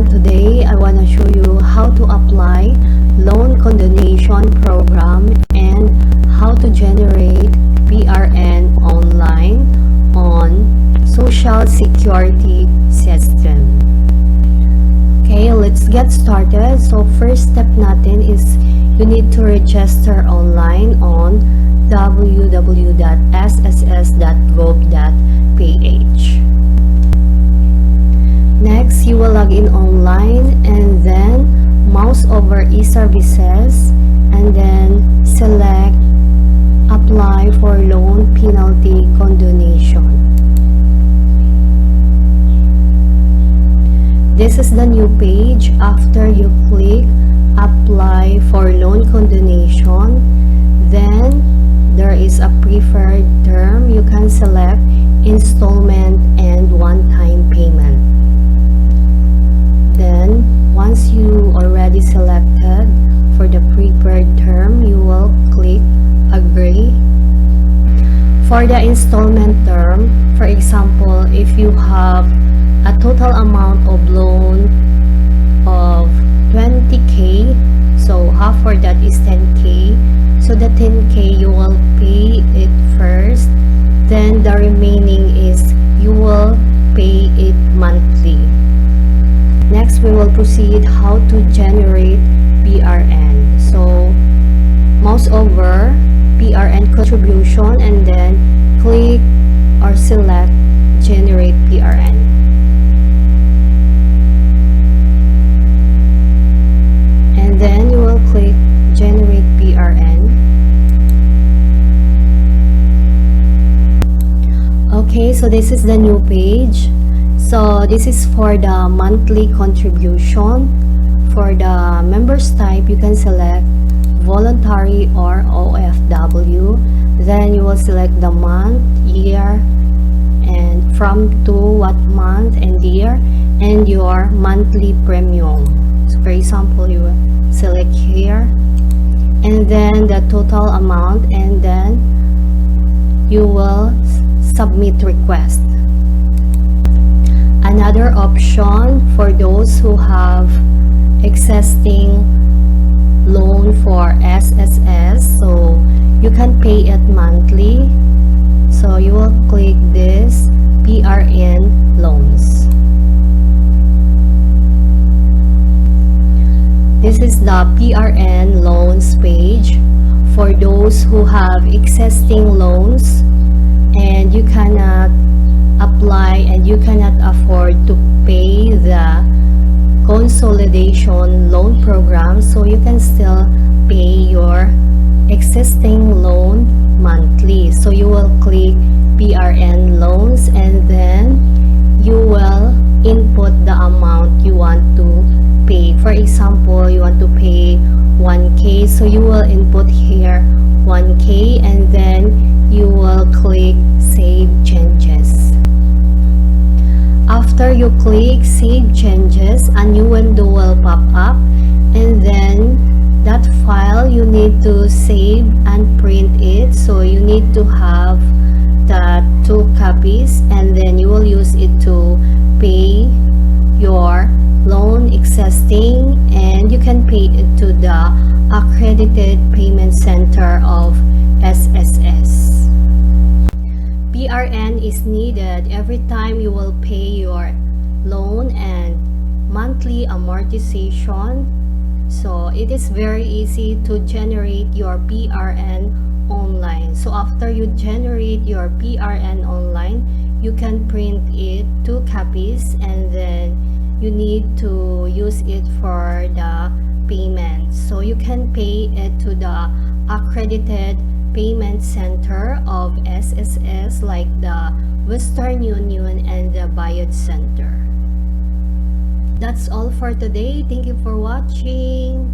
everyone, today I want to show you how to apply loan condonation program and how to generate PRN online on Social Security system. Okay, let's get started. So first step natin is you need to register online on www.sss.gov.ph. Next, you will log in online and then mouse over e-services and then select apply for loan penalty condonation. This is the new page. After you click apply for loan condonation, then there is a preferred term. You can select installment and one-time payment. Then once you already selected for the preferred term, you will click agree. For the installment term, for example, if you have a total amount of loan of 20k, so half for that is 10k, so the 10k you will pay it first, then the remaining is you will pay it monthly. Next, we will proceed how to generate PRN. So mouse over PRN contribution and then click or select generate PRN. And then you will click generate PRN. Okay, so this is the new page. So this is for the monthly contribution. For the members type, you can select voluntary or OFW. Then you will select the month, year, and from to what month and year, and your monthly premium. So for example, you will select here, and then the total amount, and then you will submit request. Another option for those who have existing loan for SSS, so you can pay it monthly. So you will click this PRN loans. This is the PRN loans page for those who have existing loans and you cannot apply and you cannot afford to pay the consolidation loan program, so you can still pay your existing loan monthly. So you will click PRN loans and then you will input the amount you want to pay. For example, you want to pay 1k, so you will input here 1k and then you will click save changes. After you click save changes, a new window will pop up, and then that file you need to save and print it. So you need to have the 2 copies and then you will use it to pay your loan existing, and you can pay it to the accredited payment center of SSS. PRN is needed every time you will pay your loan and monthly amortization. So it is very easy to generate your PRN online. So after you generate your PRN online, you can print it 2 copies and then you need to use it for the payment. So you can pay it to the accredited payment center of SSS like the Western Union and the Bayad Center. That's all for today. Thank you for watching.